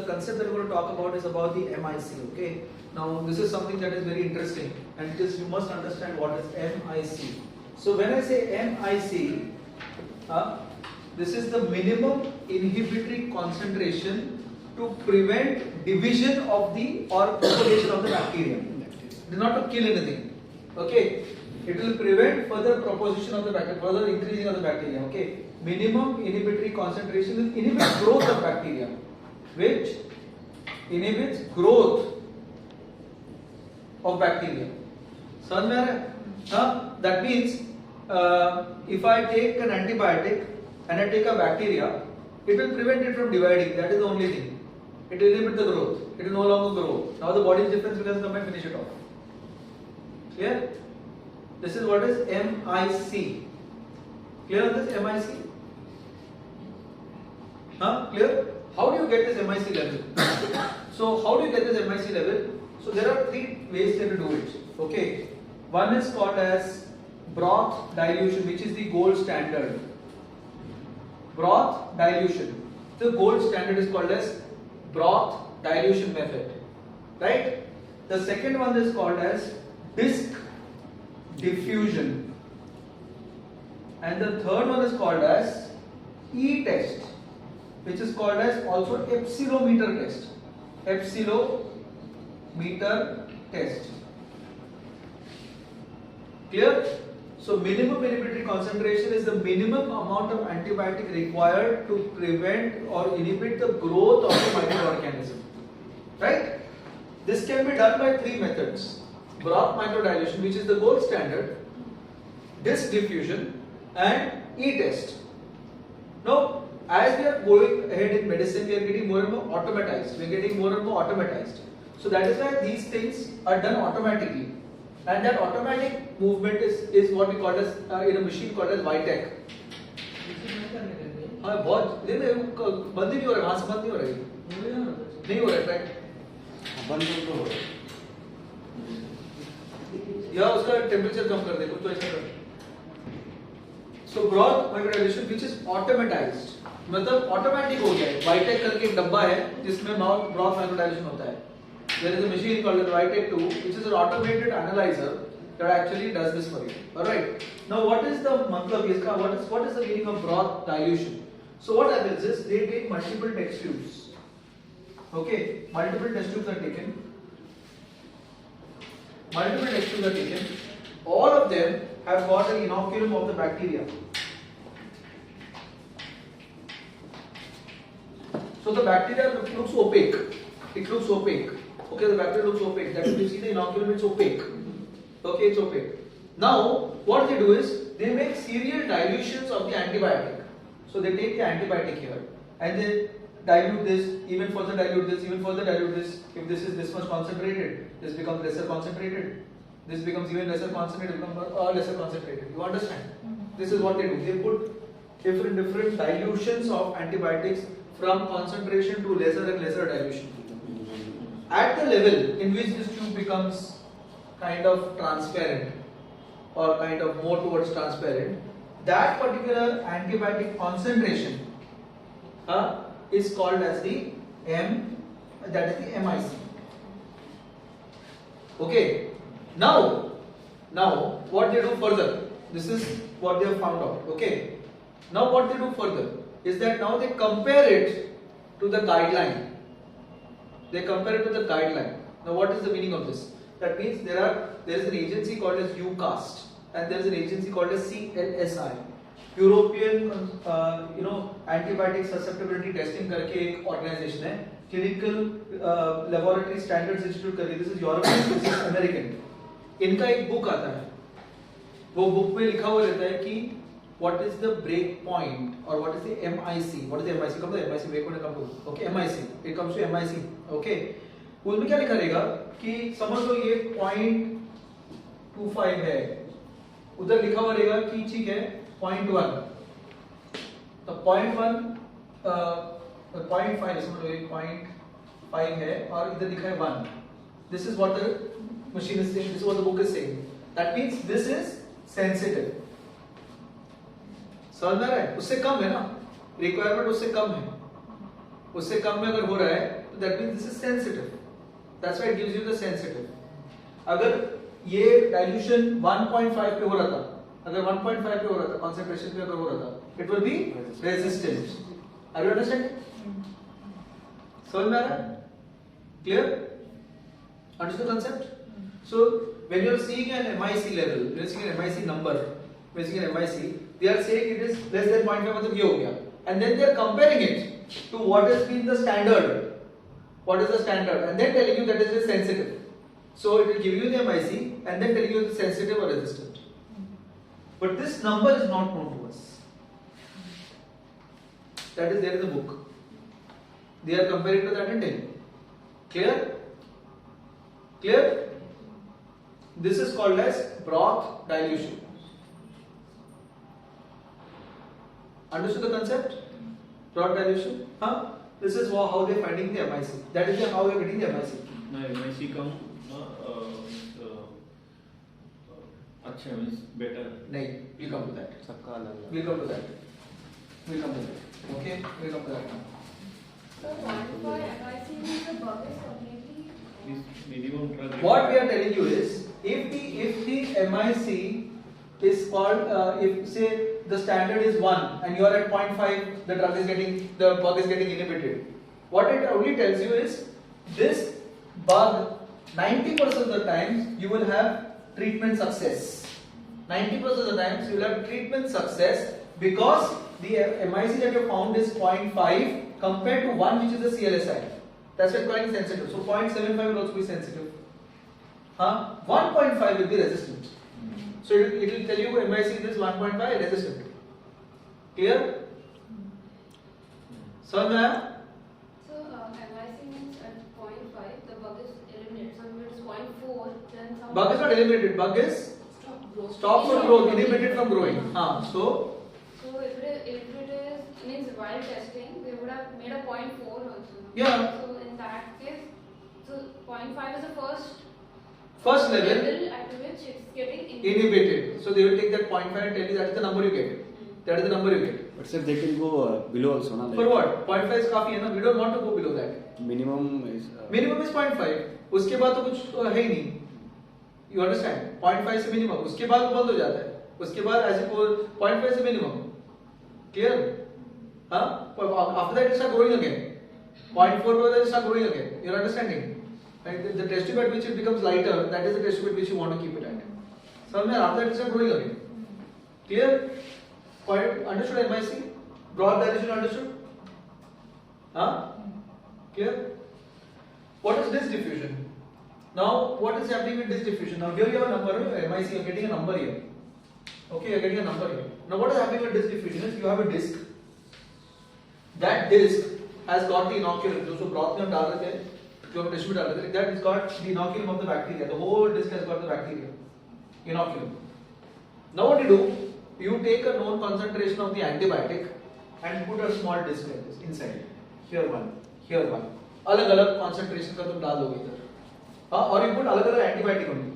concept that we're going to talk about is about the MIC. Okay. Now this is something that is very interesting, and just you must understand what is MIC. So when I say MIC, this is the minimum inhibitory concentration to prevent division of the or propagation of the bacteria. It is not to kill anything. Okay. It will prevent further proposition of the bacteria, further increasing of the bacteria. Okay. Minimum inhibitory concentration will inhibit growth of bacteria, which inhibits growth of bacteria. That means if I take an antibiotic and I take a bacteria, it will prevent it from dividing. That is the only thing. It will inhibit the growth. It will no longer grow. Now the body's defense will come and finish it off. Clear? This is what is MIC. Clear on this MIC? Clear? How do you get this MIC level? So how do you get this MIC level? So there are three ways to do it. Okay. One is called as broth dilution, which is the gold standard. Broth dilution. The gold standard is called as broth dilution method. Right? The second one is called as disc diffusion. And the third one is called as E-test, which is called as also epsilometer test. Epsilometer test. Clear? So minimum inhibitory concentration is the minimum amount of antibiotic required to prevent or inhibit the growth of the microorganism. Right? This can be done by three methods. Broth microdilation, which is the gold standard, disc diffusion, and E-test. Now, as we are going ahead in medicine, we are getting more and more automatized. We are getting more and more automatized. So that is why these things are done automatically. And that automatic movement is what we call as in a machine called as Vitec. हाँ बहुत बंद ही नहीं हो रहा है, वहाँ से बंद नहीं हो रहा है, नहीं हो रहा है ट्रैक बंद तो हो रहा है या उसका टेम्परेचर कम कर दे कुछ तो ऐसा कर. So broth microdilation which is automatized, मतलब ऑटोमेटिक हो गया है. Vitec करके एक डब्बा है जिसमें broth microdilation होता है. There is a machine called the Vitec 2, which is an automated analyzer that actually does this for you. Alright. Now what is the matlab iska? What is the meaning of broth dilution? So what happens is they take multiple test tubes. Okay, multiple test tubes are taken. Multiple test tubes are taken. All of them have got an inoculum of the bacteria. So the bacteria looks opaque. It looks opaque. Okay, the bacteria looks opaque. That is, you see the inoculum, it's opaque. Okay, it's opaque. Now, what they do is they make serial dilutions of the antibiotic. So they take the antibiotic here and they dilute this, even further dilute this, even further dilute this. If this is this much concentrated, this becomes lesser concentrated. This becomes even lesser concentrated, becomes lesser concentrated. You understand? This is what they do. They put different dilutions of antibiotics from concentration to lesser and lesser dilution. At the level in which this tube becomes kind of transparent or kind of more towards transparent, that particular antibiotic concentration is called as the MIC. Okay. Now what they do further? This is what they have found out. Okay. Now what they do further is that now they compare it to the guideline. They compare it to the guideline. Now what is the meaning of this? That means there is an agency called as UCAST and there is an agency called as CLSI. European antibiotic susceptibility testing करके एक organization है. Clinical Laboratory Standards Institute करके. This is European, this is American. इनका एक book आता है. वो book में लिखा हुआ रहता है कि what is the break point or what is the MIC? What is the MIC? Come to the MIC. Break point come to. Okay, MIC. It comes to MIC. Okay. उसमें क्या लिखा रहेगा कि समझ लो ये 0.25 है. उधर लिखा हुआ रहेगा कि ठीक है 0.1. तो 0.1 0.5 समझ लो ये 0.5 है और इधर लिखा है 1. This is what the machine is saying. This is what the book is saying. That means this is sensitive. समझ में आ रहा है? उससे कम है ना, रिक्वायरमेंट उससे कम है. उससे कम में अगर हो रहा है तो that means this is sensitive. That's why it gives you the sensitive. अगर ये dilution 1.5 पे हो रहा था, अगर 1.5 पे हो रहा था, concentration पे अगर हो रहा था, it will be resistant. Are you understanding? समझ में आ रहा है? Clear? Understood the concept? So when you are seeing an MIC level, when you are seeing an MIC number, when you are seeing an MIC, they are saying it is less than 0.5, मतलब ये हो गया, and then they are comparing it to what has been the standard. What is the standard? And then telling you that it is sensitive. So it will give you the MIC and then telling you the sensitive or resistant. But this number is not known to us. That is there in the book. They are comparing to that and telling. Clear? Clear? This is called as broth dilution. Understood the concept? Broth dilution? Huh? This is how they are finding the MIC. That is how we are getting the MIC. No, MIC come अच्छा means better. नहीं, we'll come to that. सबका अलग. We'll come to that. We'll come to that. Okay, we'll come to that now. So one for MIC means the bug is completely. This minimum drug. What we are telling you is, if the MIC is called, if say the standard is 1 and you are at 0.5, the bug is getting inhibited. What it only tells you is, this bug 90% of the times you will have treatment success. 90% of the times you will have treatment success because the MIC that you found is 0.5 compared to 1 which is the CLSI. That's why it's quite sensitive. So 0.75 will also be sensitive. 1.5 will be resistant. So it will tell you MIC is 1.5 resistant. Clear? So MIC means at 0.5 the bug is eliminated. So if it is 0.4 then some bug is not eliminated. Bug is stopped from growth, inhibited from growing. So if it is means while testing they would have made a 0.4 also. Yeah. So in that case, so 0.5 is the first level at which it's getting inhibited. So they will take that 0.5 and tell you that is the number you get. That is the number you get. But sir, they can go below also, na? For what? 0.5 is काफी है ना? We don't want to go below that. Minimum is. Minimum is 0.5. उसके बाद तो कुछ है ही नहीं. You understand? 0.5 से minimum. उसके बाद वो बंद हो जाता है. उसके बाद ऐसे 0.5 से minimum. Clear? After that it starts growing again. 0.4 by it starts growing again. You're understanding? Like the test tube at which it becomes lighter, that is the test tube at which you want to keep it at. So after that it starts growing again. Clear? Quite understood MIC? Broad dilution understood? Clear? What is disk diffusion? Now what is happening with disk diffusion? Now here you have a number, MIC, you are getting a number here. Okay, you are getting a number here. Now what is happening with disk diffusion is you have a disk. That disk has got the inoculum, जो broth में हम डाल रहे थे, जो हम tissue में डाल रहे थे, that has got the inoculum of the bacteria. The whole disk has got the bacteria, inoculum. Now what you do? You take a known concentration of the antibiotic and put a small disk like this inside. Here one, here one. अलग-अलग concentration का तुम डाल दोगे इधर. और you put अलग-अलग antibiotic only,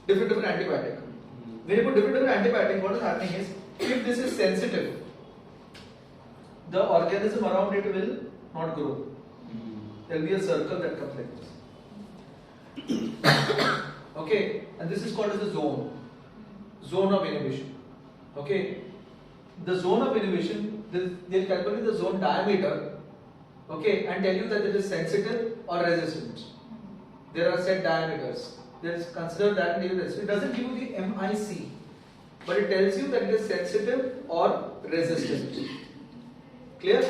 different antibiotic. When you put different antibiotic, what is happening is, if this is sensitive, the organism around it will not grow. There will be a circle that comes like this. Okay, and this is called as the zone of inhibition. Okay, the zone of inhibition, they'll calculate the zone diameter, okay, and tell you that it is sensitive or resistant. There are set diameters. Consider that and even this. It doesn't give you the MIC, but it tells you that it is sensitive or resistant. Clear?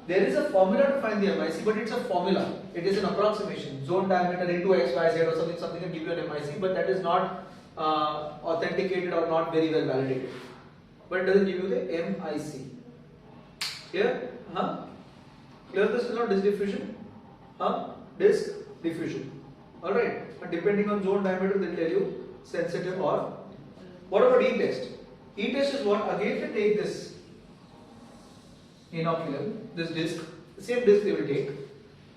There is a formula to find the MIC, but it's a formula. It is an approximation. Zone diameter into X, Y, Z or something can give you an MIC, but that is not authenticated or not very well validated. But it doesn't give you the MIC. Clear? Clear this is not disk diffusion? Disk diffusion. Alright. But depending on zone diameter, they'll tell you sensitive or. What about E-test? E-test is what? Again, they take this inoculum, this disc, the same disc they will take,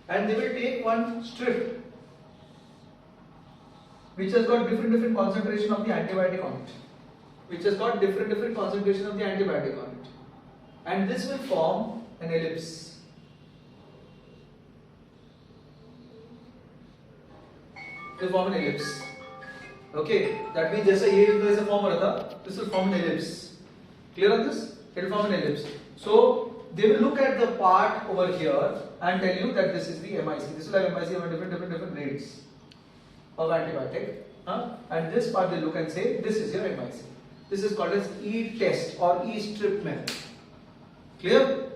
and they will take one strip which has got different concentration of the antibiotic on it, and this will form an ellipse. it will form an ellipse. Okay, that means जैसे ये जैसे form हो रहा था, this will form an ellipse. Clear on this? It will form an ellipse. So they will look at the part over here and tell you that this is the MIC. This will have MIC of different rates of antibiotic. And this part they look and say this is your MIC. This is called as E-test or E-strip method. Clear?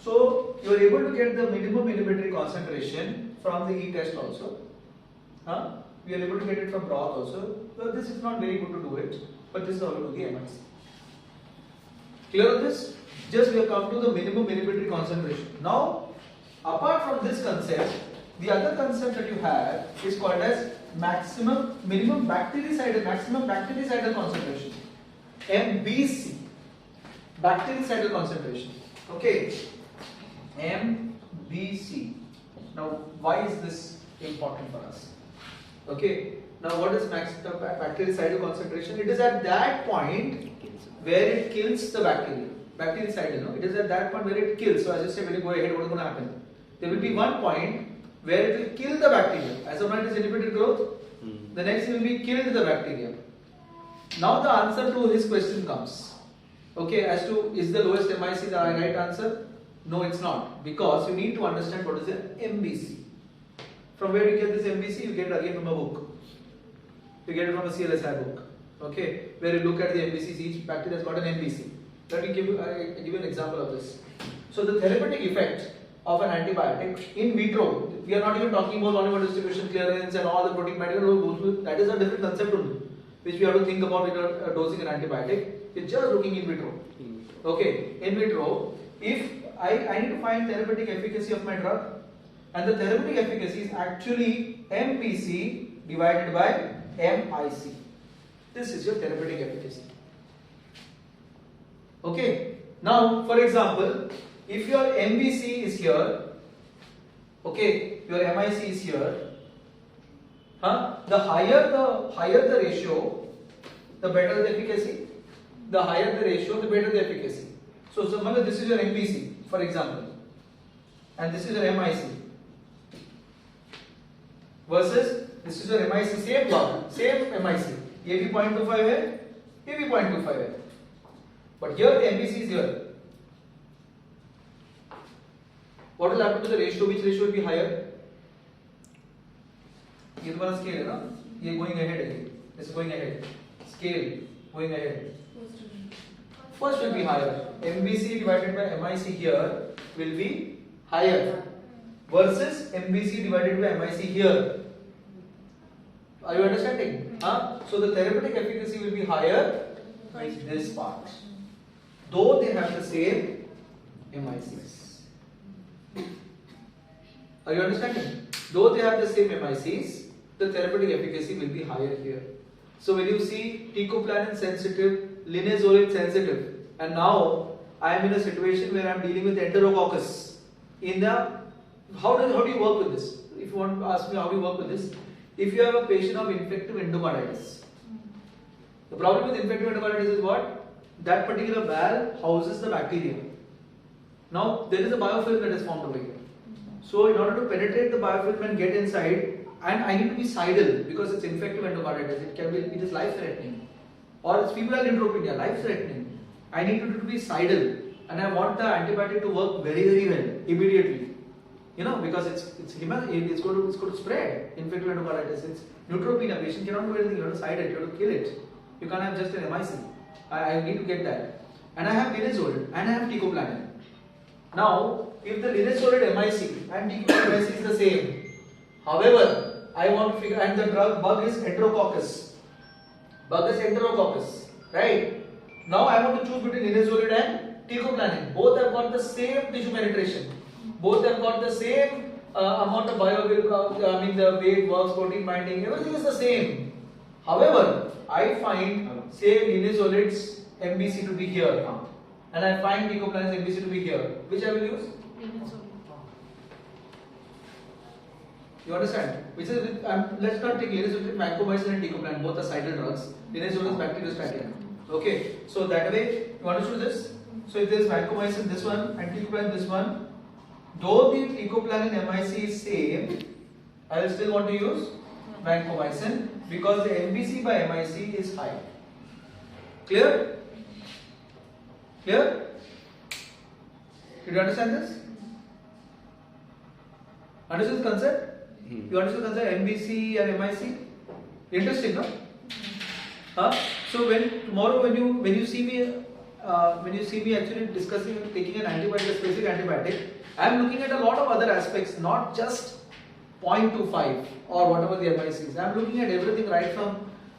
So you are able to get the minimum millimetry concentration from the E-test also. We are able to get it from broth also. Well, this is not very good to do it, but this is how to do the MIC. Clear on this? Just we have come to the minimum millimetry concentration. Now, apart from this concept, the other concept that you have is called as minimum bactericidal concentration. MBC. Bactericidal concentration. Okay. MBC. Now, why is this important for us? Okay. Now, what is bactericidal concentration? It is at that point where it kills the bacteria. Bactericidal, no? It is at that point where it kills. So, as I say, when you go ahead, what is going to happen? There will be one point where it will kill the bacteria. As of now, it is inhibited growth. The next will be killed the bacteria. Now, the answer to his question comes. Okay, as to is the lowest MIC the right answer? No, it's not. Because you need to understand what is the MBC. From where you get this MBC? You get it again from a book. You get it from a CLSI book. Okay, where you look at the MBCs, each bacteria has got an MBC. Let me give you an example of this. So the therapeutic effect of an antibiotic in vitro, we are not even talking about volume distribution, clearance and all the protein material, that is a different concept only, which we have to think about when you are dosing an antibiotic. It's just looking in vitro. Okay, in vitro, if I need to find therapeutic efficacy of my drug, and the therapeutic efficacy is actually MPC divided by MIC. This is your therapeutic efficacy. Okay. Now, for example, if your MBC is here, okay, your MIC is here, the higher the ratio, the better the efficacy. The higher the ratio, the better the efficacy. So, this is your MBC, for example, and this is your MIC. Versus this is your MIC, same plot, same MIC. ये भी 0.25 है, ये भी 0.25 है. But here the MBC is here. What will happen to the ratio? Which ratio will be higher? ये तुम्हारा scale है ना? ये going ahead है. This is going ahead. Scale going ahead. First will be higher. MBC divided by MIC here will be higher versus MBC divided by MIC here. Are you understanding? So the therapeutic efficacy will be higher with this part, though they have the same MICs. Are you understanding? Though they have the same MICs, the therapeutic efficacy will be higher here. So when you see teicoplanin sensitive, linezolid sensitive, and now I am in a situation where I am dealing with enterococcus. How do you work with this? If you want to ask me how do you work with this, if you have a patient of infective endocarditis, the problem with infective endocarditis is what? That particular valve houses the bacteria. Now there is a biofilm that is formed over here. So in order to penetrate the biofilm and get inside, and I need to be sidal because it's infective endocarditis. It is life threatening, or it's febrile neutropenia, life threatening. I need to be sidal, and I want the antibiotic to work very well immediately. Because it's going to spread infective endocarditis. It's neutropenia. Patient cannot do anything. You have to side it. You have to kill it. You can't have just an MIC. I need to get that. And I have linezolid and I have teicoplanin. Now, if the linezolid MIC and teicoplanin MIC is the same, however, I want to figure, and the bug is enterococcus. Right? Now I want to choose between linezolid and teicoplanin. Both have got the same tissue penetration. Both have got the same amount of the weight, works, protein binding, everything is the same. However, I find, say, linezolid's MBC to be here, and I find teicoplanin's MBC to be here. Which I will use? You understand? Which is, let's not take linezolid, vancomycin and teicoplanin, both are sidal drugs. Linezolid is bacteriostatic. Okay, so that way, you understood this? So if there is vancomycin this one and teicoplanin this one, though the teicoplanin MIC is same, I will still want to use vancomycin because the MBC by MIC is high. Clear? Clear? Did you understand this? Understood the concept? You understood the concept MBC and MIC? Interesting, no? So tomorrow when you see me actually discussing taking an antibiotic, a specific antibiotic, I am looking at a lot of other aspects, not just 0.25 or whatever the MIC is. I am looking at everything right from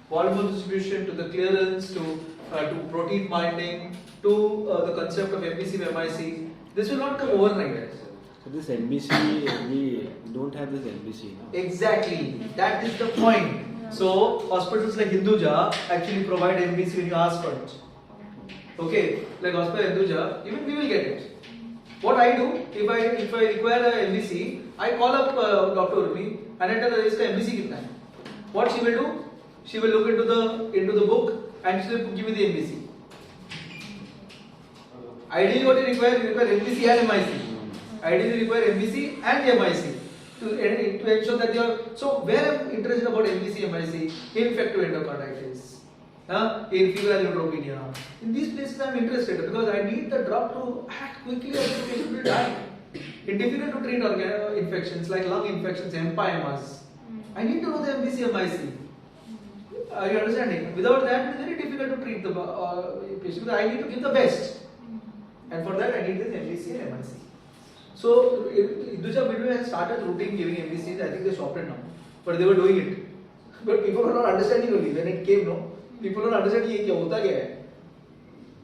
volume distribution to the clearance to protein binding to the concept of MBC by MIC. This will not come overnight. So this MBC, we don't have this MBC now. Exactly, that is the point. So hospitals like Hinduja actually provide MBC when you ask for it. Okay, like hospital Hinduja, even we will get it. What I do, if I require a MBC, I call up Dr. Urmi and I tell her iska MBC kitna hai. What she will do? She will look into the book and she will give me the MBC. Ideally, what you require MBC and MIC. Ideally, you require MBC and MIC to ensure that you are. So, where I'm interested about MBC, MIC, infective endocarditis, in febrile neutropenia. In these places, I'm interested because I need the drug to act quickly or the patient will die. In difficult to treat infections like lung infections, empyemas, I need to know the MBC, MIC. Are you understanding? Without that, it's very difficult to treat the patient because I need to give the best. And for that, I need this MBC and MIC. So, Hinduja Midway has started routine giving MBCs. I think they stopped it now. But they were doing it. But people were not understanding only. When it came, no? People don't understand ये क्या होता क्या है.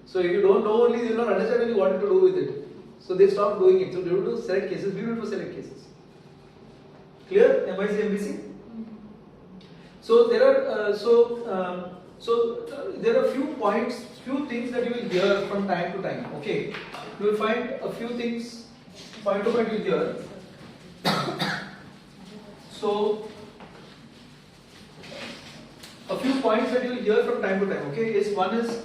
So, if you don't know only, they will not understand only what to do with it. So, they stopped doing it. So, they will do select cases. We will do select cases. Clear? MIC, MBC? So, there are there are few points, few things that you will hear from time to time. Okay, you will find a few things. Point to point you hear. So, a few points that you will hear from time to time. Okay, is one is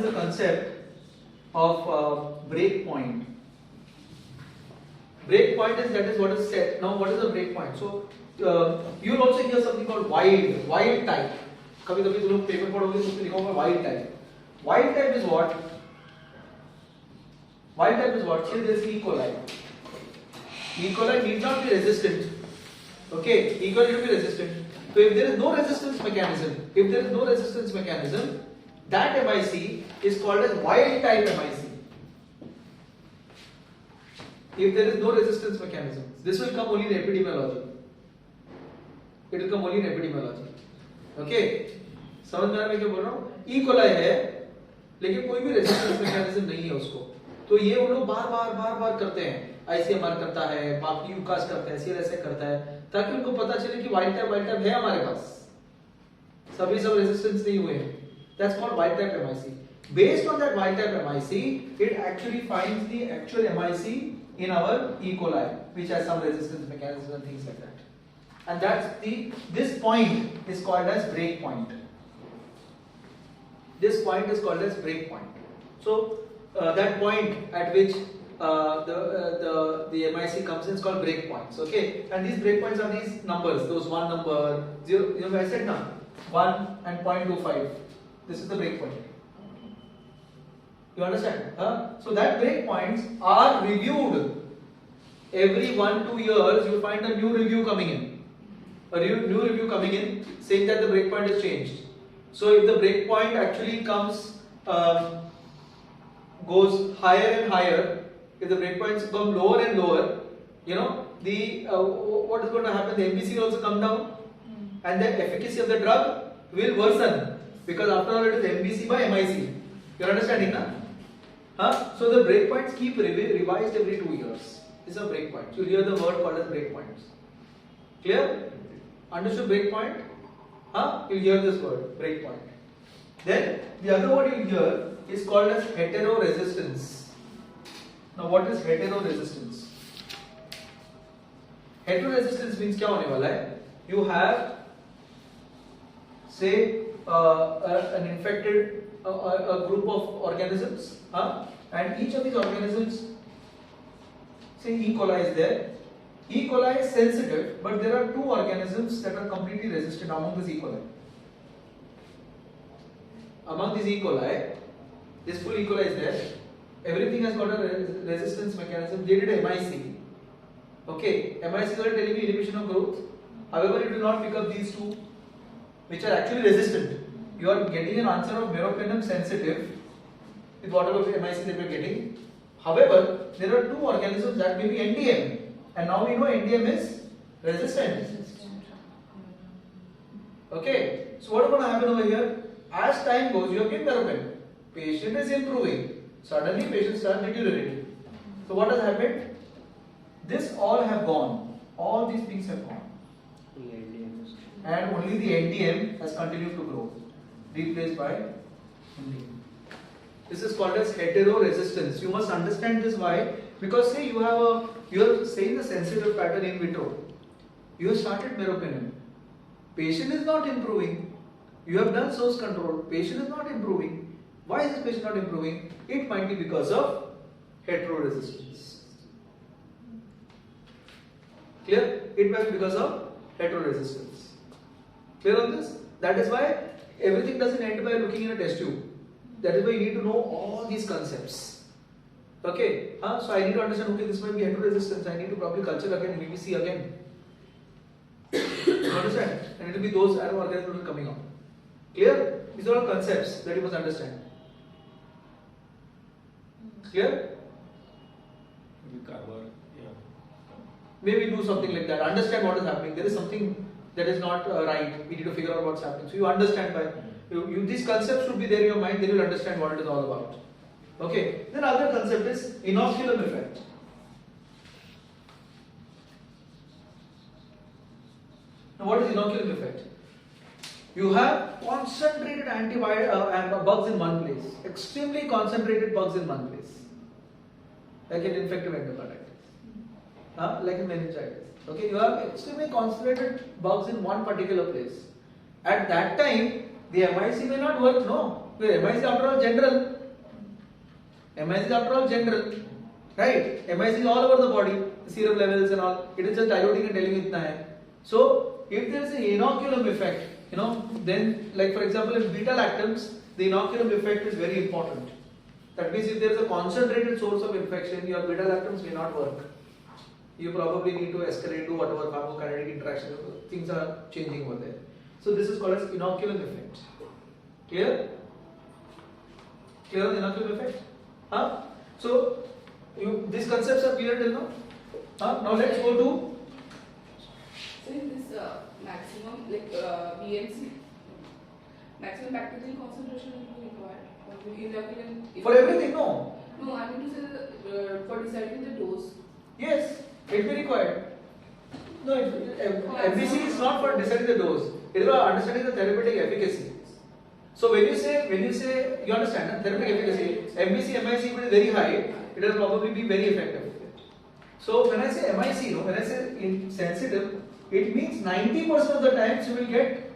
the concept of break point. Break point is what is set. Now, what is a break point? So, you will also hear something called wild type. कभी-कभी तुम लोग paper पढ़ोगे तो उसमें लिखा होगा wild type. Wild type is what? Wild type is what? Say there is E. coli. E. coli need not be resistant. Okay, E. coli need to be resistant. So if there is no resistance mechanism, that MIC is called as wild type MIC. If there is no resistance mechanism, this will come only in epidemiology. It will come only in epidemiology. Okay, समझ में आ रहा है मैं क्या बोल रहा हूँ? E. coli है, लेकिन कोई भी रेजिस्टेंस मैकेनिज्म नहीं है उसको. तो ये वो लोग बार करते हैं. ICMR करता है, बाकी यूकास करता है, CRSA करता है, ताकि उनको पता चले कि वाइल्ड टाइप है हमारे पास. सभी सब रेजिस्टेंस नहीं हुए हैं. That's called wild type MIC. Based on that wild type MIC, it actually finds the actual MIC in our E. coli, which has some resistance mechanism and things like that. And this point is called as break point. This point is called as break point. So that point at which the MIC comes in is called break points. Okay, and these break points are these numbers. Those one number 0. You know I said now 1 and 0.25. This is the break point. You understand? So that break points are reviewed every 1-2 years. You find a new review coming in. A new review coming in saying that the breakpoint has changed. So if the breakpoint actually comes, goes higher and higher, if the breakpoints come lower and lower, you know, what is going to happen? The MBC will also come down, and the efficacy of the drug will worsen because after all it is MBC by MIC. You are understanding, na? So the breakpoints keep revised every 2 years. These are breakpoints. You hear the word called as breakpoints. Clear? Understood breakpoint? You hear this word, breakpoint. Then the other word you hear is called as heteroresistance. Now what is heteroresistance? Heteroresistance means क्या होने वाला है? You have, say, an infected a group of organisms, and each of these organisms, say E. coli is there, E. coli is sensitive, but there are two organisms that are completely resistant among this E. coli. Among these E. coli, this full E. coli is there. Everything has got a resistance mechanism. They did MIC. Okay, MIC is telling you inhibition of growth. However, it will not pick up these two, which are actually resistant. You are getting an answer of meropenem sensitive with whatever MIC that we are getting. However, there are two organisms that may be NDM, and now we know NDM is resistant. Okay, so what is going to happen over here? As time goes, you have given meropenem. Patient is improving. Suddenly, patient starts deteriorating. So what has happened? This all have gone. All these things have gone. And only the NDM has continued to grow, replaced by NDM. This is called as heteroresistance. You must understand this. Why? Because say you are saying the sensitive pattern in vitro. You have started meropenem. Patient is not improving. You have done source control. Patient is not improving. Why is this patient not improving? It might be because of heteroresistance. Clear? It might be because of heteroresistance. Clear on this? That is why everything doesn't end by looking in a test tube. That is why you need to know all these concepts. Okay? So I need to understand, okay, this might be heteroresistance. I need to probably culture again, BBC again. You understand? And it will be those organisms that will be coming out. Clear? These are all concepts that you must understand. Clear? Maybe cover, yeah. Maybe do something like that. Understand what is happening. There is something that is not right. We need to figure out what's happening. So you understand by these concepts should be there in your mind. Then you will understand what it is all about. Okay. Then other concept is inoculum effect. Now what is inoculum effect? You have concentrated bugs in one place. Extremely concentrated bugs in one place. Like an infective endocarditis. Like a meningitis. Okay, you have extremely concentrated bugs in one particular place. At that time, the MIC may not work, no. Because MIC after all general. MIC is after all general. Right? MIC is all over the body, serum levels and all. It is just diluting and telling you itna hai. So, if there is an inoculum effect, then like for example in beta lactams, the inoculum effect is very important. That means if there is a concentrated source of infection, your beta lactams may not work. You probably need to escalate to whatever pharmacokinetic interaction, things are changing over there. So this is called as inoculum effect. Clear? Clear on the inoculum effect? So these concepts are clear till now? Now let's go to. So in this maximum, like BMC, maximum bacterial concentration will be required For everything, no. No, I mean to say for deciding the dose. Yes, it will be required. No, MBC is not for deciding the dose. It is for understanding the therapeutic efficacy. So when you say, you understand, therapeutic efficacy, MBC, MIC, if it is very high, it will probably be very effective. So when I say MIC, when I say sensitive, it means 90% of the times you will get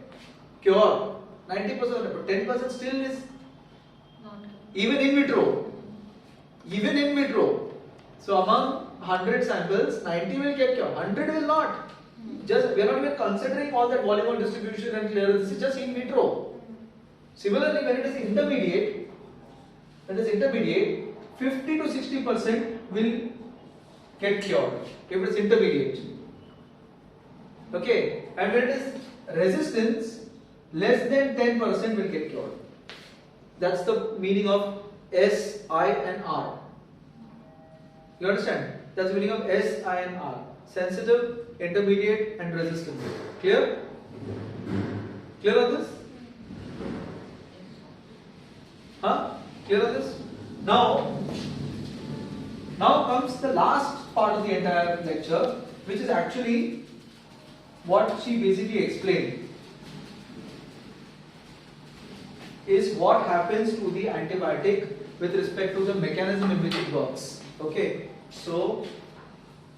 cure. 90% of the time, but 10% still is even in vitro. Even in vitro. So among 100 samples, 90 will get cure, 100 will not. Just we are not even considering all that volume distribution and clearance. This is just in vitro. Similarly, when it is intermediate, 50 to 60% will get cured if it is intermediate. Okay, and when it is resistance, less than 10% will get cured. That's the meaning of S, I and R. You understand? That's the meaning of S, I and R. Sensitive, intermediate and resistant. Clear? Clear on this? Clear on this? Now comes the last part of the entire lecture, which is actually what she basically explained. Is what happens to the antibiotic with respect to the mechanism in which it works. Okay, so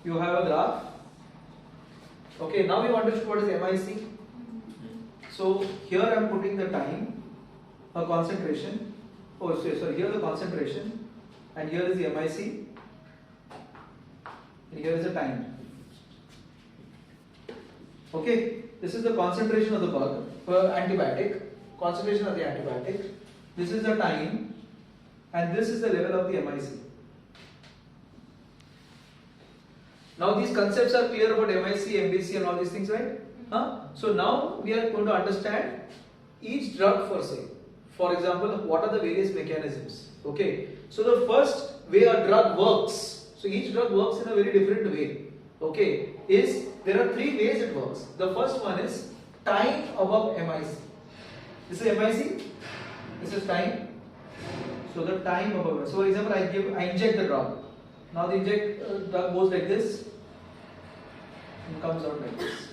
you have a graph. Okay, now we want to show what is MIC. So here I am putting the time, concentration. Oh, sorry, here the concentration, and here is the MIC, and here is the time. Okay, this is the concentration of the bug per antibiotic, concentration of the antibiotic. This is the time, and this is the level of the MIC. Now these concepts are clear about MIC, MBC and all these things, right? So now we are going to understand each drug per se. For example, what are the various mechanisms? Okay, so the first way a drug works, so each drug works in a very different way. Okay, is there are three ways it works. The first one is time above MIC. This is MIC, this is time. So the time above. So for example, I inject the drug. Now the drug goes like this and comes out like this.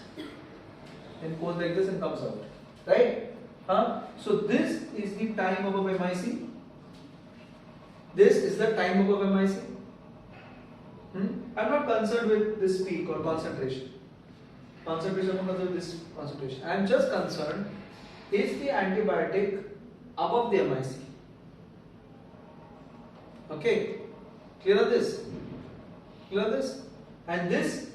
Then goes like this and comes out. Right? So this is the time above MIC. This is the time above MIC. I'm not concerned with this peak or concentration. Concentration, I'm not concerned with this concentration. I'm just concerned, is the antibiotic above the MIC? Okay, clear on this? Clear on this? And this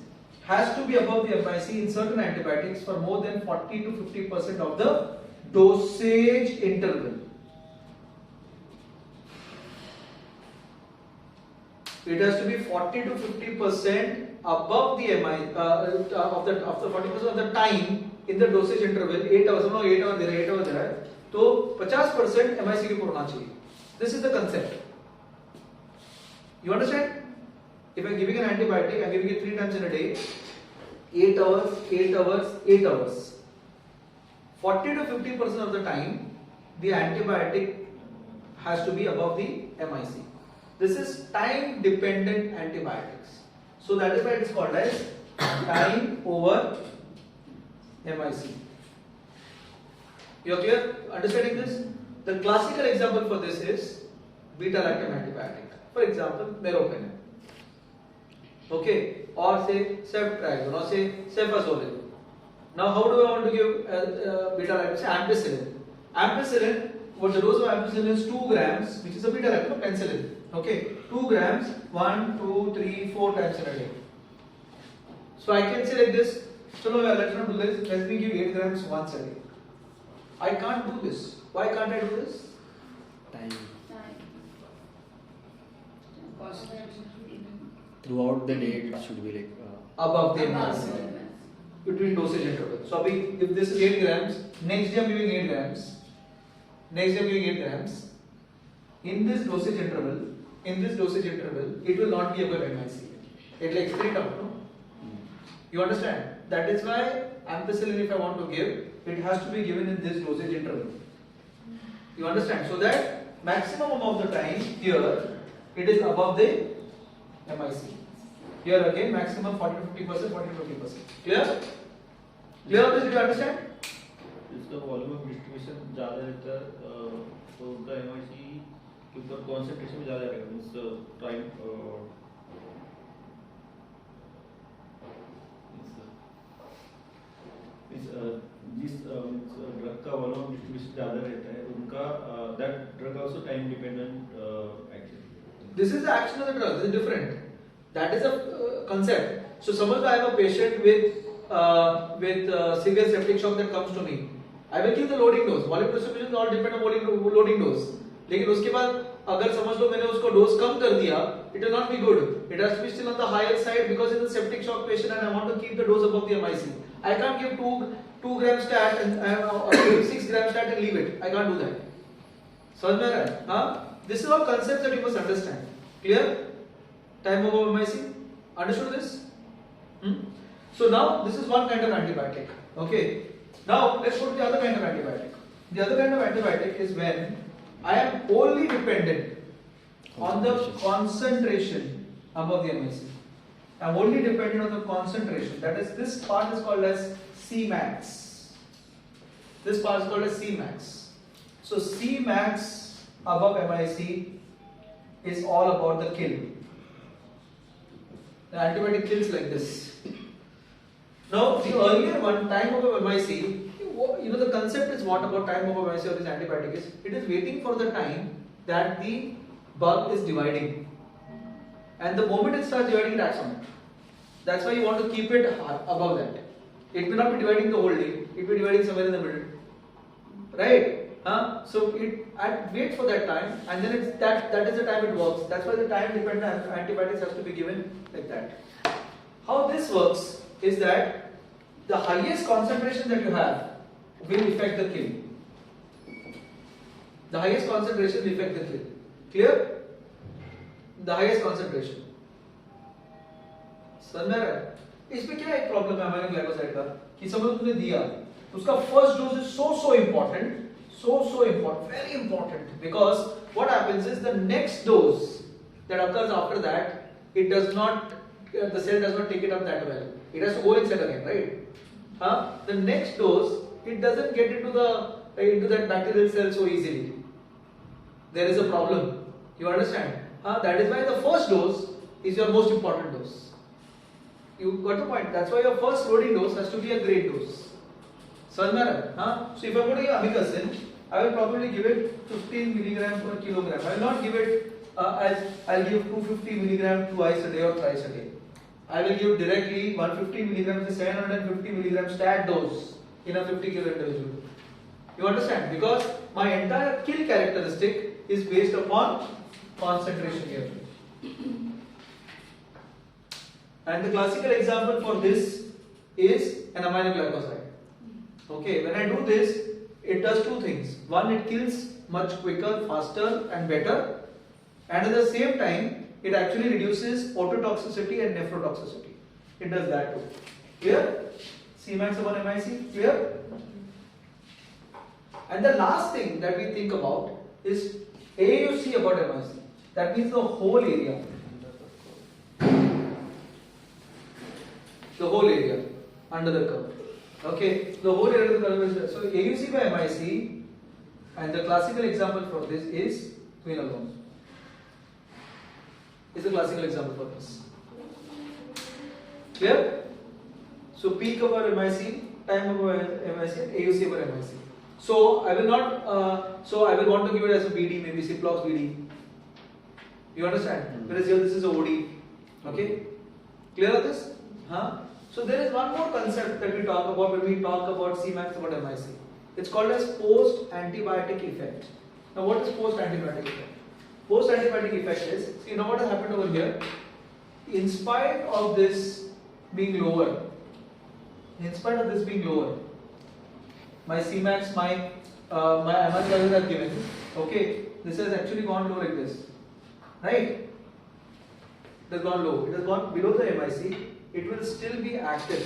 has to be above the MIC in certain antibiotics for more than 40 to 50% of the dosage interval. It has to be 40 to 50% above the MI of the 40% of the time in the dosage interval. 8 hours, no 8 hours there, 8 hours there. So 50% MIC के ऊपर होना चाहिए. This is the concept. You understand? If I'm giving an antibiotic, I'm giving it 3 times in a day. 8 hours, 8 hours, 8 hours. 40 to 50% of the time, the antibiotic has to be above the MIC. This is time dependent antibiotics. So that is why it is called as time over MIC. You are clear? Understanding this? The classical example for this is beta-lactam antibiotic. For example, meropenem. Okay, or say ceftriaxone, or say cefazolin. Now, how do I want to give beta-lactam? Say ampicillin. Ampicillin, what the dose of ampicillin is 2 grams, which is a beta-lactam penicillin. Okay, 2 grams, 1, 2, 3, 4 times in a day. So I can say like this. So no, let's not do this. Let me give 8 grams once a day. I can't do this. Why can't I do this? Time. Concentration. Throughout the day, it should be like. Above the MIC. Between dosage interval. So if this is 8 grams, next day I am giving 8 grams. Next day I am giving 8 grams. In this dosage interval, it will not be above MIC. It will excrete out, no? You understand? That is why ampicillin, if I want to give, it has to be given in this dosage interval. You understand? So that maximum amount of the time here, it is above the MIC. Here again, maximum 40 to 50%, 40 to 50%. Clear? Clear on this? Do you understand? इसका volume of distribution ज़्यादा रहता है तो उनका MIC के ऊपर concentration भी ज़्यादा रहेगा मीन्स टाइम जिस ड्रग का वॉल्यूम ऑफ डिस्ट्रीब्यूशन ज़्यादा रहता है उनका that drug also time dependent actually. This is the action of the drug. This is different. That is a concept. So suppose I have a patient with severe septic shock that comes to me. I will give the loading dose. Volume distribution all depend on loading dose. लेकिन उसके बाद अगर समझ लो मैंने उसको dose कम कर दिया, it will not be good. It has to be still on the higher side because it's a septic shock patient and I want to keep the dose above the MIC. I can't give 2 gram stat and or 6 gram stat and leave it. I can't do that. समझ में आ रहा है? हाँ? This is all concepts that you must understand. Clear? Time above MIC. Understood this? So now this is one kind of antibiotic. Okay. Now let's go to the other kind of antibiotic. The other kind of antibiotic is when I am only dependent on the concentration above the MIC. I am only dependent on the concentration. That is, this part is called as Cmax. This part is called as Cmax. So Cmax above MIC is all about the kill. The antibiotic kills like this. Now the earlier one, time above MIC, the concept is what about time over MIC of this antibiotic is, it is waiting for the time that the bug is dividing. And the moment it starts dividing, it acts on it. That's why you want to keep it above that. It may not be dividing the whole day. It may be dividing somewhere in the middle, right? So wait for that time, and then that is the time it works. That's why the time dependent antibiotics has to be given like that. How this works is that the highest concentration that you have will affect the kill. The highest concentration will affect the kill. Clear? The highest concentration. समझ में आ रहा है? इसमें क्या एक problem है amino glycoside का कि समझो तुमने दिया उसका first dose is so important, very important, because what happens is the next dose that occurs after that, it does not, the cell does not take it up that well. It has to go inside again, right? The next dose, it doesn't get into that bacterial cell so easily. There is a problem. You understand? That is why the first dose is your most important dose. You got the point. That's why your first loading dose has to be a great dose. So if I'm going to give amikacin, I will probably give it 15 milligram per kilogram. I will not give it as I'll give 250 milligram twice a day or thrice a day. I will give directly 150 milligrams to 750 milligram stat dose in a 50 kilo individual. You understand? Because my entire kill characteristic is based upon concentration here. And the classical example for this is an aminoglycoside. Okay, when I do this, it does two things. One, it kills much quicker, faster and better, and at the same time, it actually reduces ototoxicity and nephrotoxicity. It does that too. Clear? Cmax upon MIC, clear? And the last thing that we think about is AUC about MIC. That means the whole area. The whole area under the curve. Okay, the whole area of the curve is there. So AUC by MIC, and the classical example for this is quinolone. Is the classical example for this. Clear? So peak over MIC, time over MIC, and AUC over MIC. So I will not. So I will want to give it as a BD, maybe Ciplox BD. You understand? Whereas here this is a OD. Okay. Clear on this? So there is one more concept that we talk about when we talk about Cmax about MIC. It's called as post-antibiotic effect. Now what is post-antibiotic effect? Post-antibiotic effect is, so you know what has happened over here? In spite of this being lower, my Cmax, my MIC values are given. Okay, this has actually gone low like this, right? It has gone low. It has gone below the MIC. It will still be active.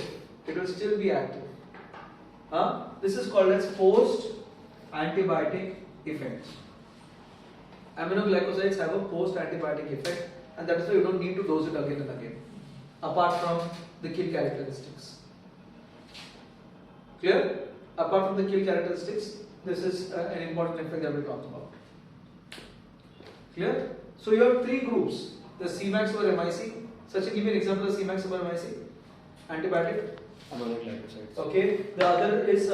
This is called as post-antibiotic effect. Aminoglycosides have a post-antibiotic effect, and that is why you don't need to dose it again and again, apart from the kill characteristics. Clear? Apart from the kill characteristics, this is an important effect that we talked about. Clear? So you have three groups: the Cmax over MIC. Such give me an example of Cmax over MIC. Antibiotic. Aminoglycosides. Okay. The other is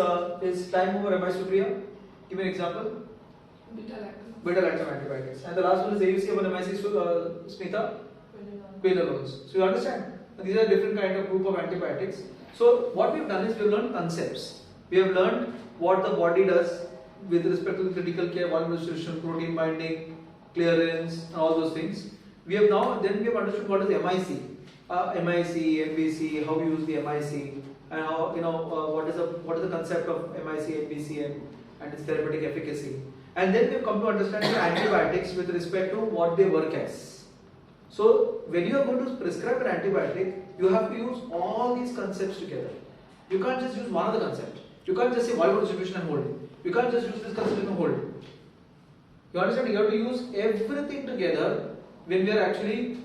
time over MI Supriya. Give me an example. Beta-lactam antibiotics. And the last one is AUC over MIC. Smita. Quinolones. So you understand? These are different kind of group of antibiotics. So what we've done is we've learned concepts. We have learned what the body does with respect to the critical care, volume distribution, protein binding, clearance, and all those things. We have understood what is MIC, MIC, MBC, how we use the MIC, and how what is the concept of MIC, MBC, and its therapeutic efficacy. And then we have come to understand the antibiotics with respect to what they work as. So when you are going to prescribe an antibiotic, you have to use all these concepts together. You can't just use one of the concept. You can't just say volume distribution and hold. You can't just use this concept and hold. You understand? You have to use everything together when we are actually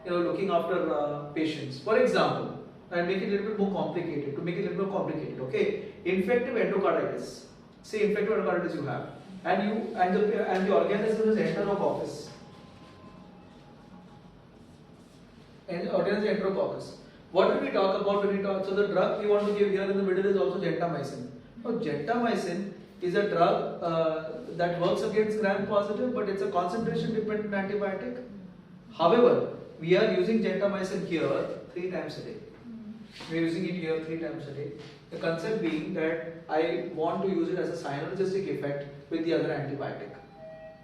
looking after patients. For example, and make it a little bit more complicated. Okay, infective endocarditis. Say infective endocarditis you have, and the organism is Enterococcus. And organism is Enterococcus. What will we talk about when we talk? So the drug we want to give here in the middle is also gentamicin. Now gentamicin is a drug that works against gram-positive, but it's a concentration-dependent antibiotic. However, we are using gentamicin here 3 times a day. We're using it here 3 times a day. The concept being that I want to use it as a synergistic effect with the other antibiotic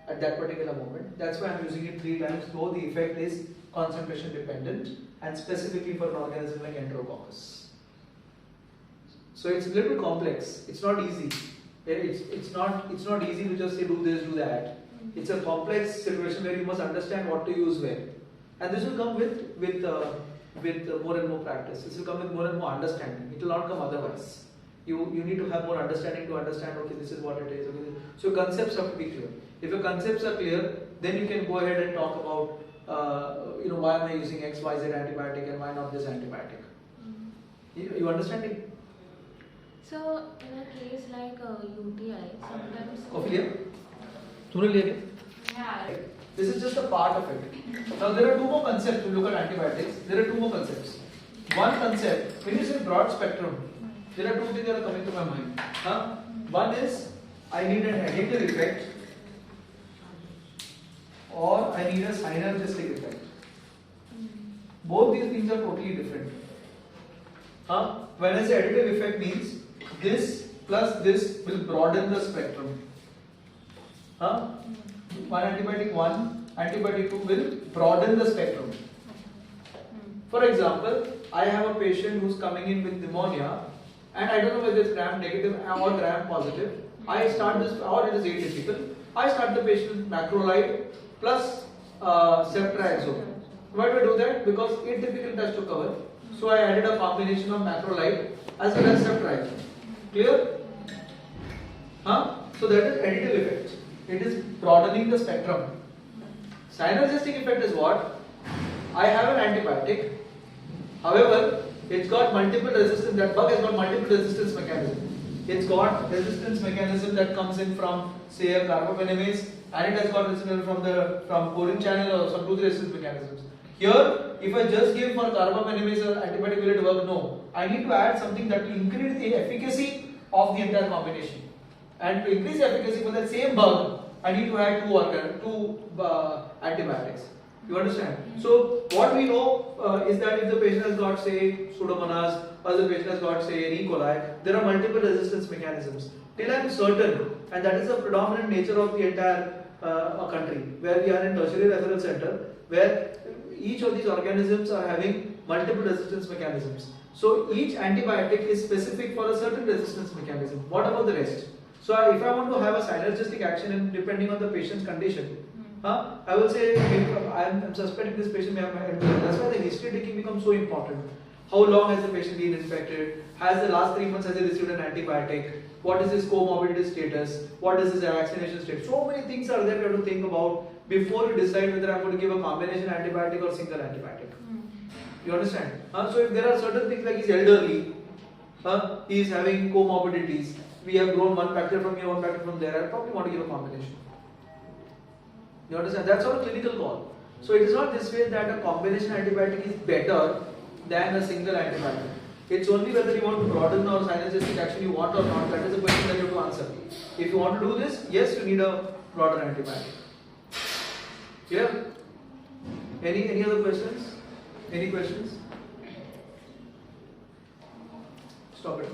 at that particular moment. That's why I'm using it 3 times, though the effect is concentration dependent and specifically for an organism like Enterococcus. So it's a little complex. It's not easy. It's not easy to just say do this, do that. It's a complex situation where you must understand what to use where, and this will come with more and more practice. This will come with more and more understanding. It will not come otherwise. You need to have more understanding to understand. Okay, this is what it is. Okay, so concepts have to be clear. If your concepts are clear, then you can go ahead and talk about why am I using X, Y, Z antibiotic and why not this antibiotic. You understanding? So in a case like UTI, sometimes. Coffee liya? तूने लिया क्या? Yeah. This is just a part of it. Now there are 2 more concepts. We look at antibiotics. There are 2 more concepts. One concept, when you say broad spectrum, there are 2 things that are coming to my mind. One is I need an additive effect, or I need a synergistic effect. Both these things are totally different. When I say additive effect means this plus this will broaden the spectrum. One antibiotic 1, antibiotic 2 will broaden the spectrum. For example, I have a patient who's coming in with pneumonia and I don't know whether it's gram negative or gram positive. I start this, or it is atypical. I start the patient with macrolide plus ceftriaxone. Why do I do that? Because atypical test to cover. So I added a combination of macrolide as well as ceftriaxone. Clear? So that is additive effect. It is broadening the spectrum. Synergistic effect is what? I have an antibiotic. However, it's got multiple resistance. That bug has got multiple resistance mechanism. It's got resistance mechanism that comes in from, say, a carbapenemase, and it has got resistance from corin channel or some 2 resistance mechanisms. Here, if I just give for carbapenemase or antibiotic, will it work? No. I need to add something that will increase the efficacy of the entire combination. And to increase the efficacy for that same bug, I need to add 2 antibiotics. You understand? So what we know is that if the patient has got, say, Pseudomonas, or the patient has got, say, an E. coli, there are multiple resistance mechanisms. Till I am certain, and that is the predominant nature of the entire country, where we are in tertiary referral center, where each of these organisms are having multiple resistance mechanisms. So each antibiotic is specific for a certain resistance mechanism. What about the rest? So if I want to have a synergistic action, and depending on the patient's condition, I will say I am suspecting this patient may have MDR. That's why the history taking becomes so important. How long has the patient been infected? Has the last 3 months has he received an antibiotic? What is his comorbidity status? What is his vaccination status? So many things are there you have to think about before you decide whether I'm going to give a combination antibiotic or single antibiotic. You understand? So if there are certain things like he's elderly, he is having comorbidities, we have grown 1 bacteria from here, 1 bacteria from there, I probably want to give a combination. You understand? That's not a clinical call. So it is not this way that a combination antibiotic is better than a single antibiotic. It's only whether you want to broaden or synergistic action you want or not. That is the question that you have to answer. If you want to do this, yes, you need a broader antibiotic. Clear? Any other questions? Any questions? Stop it.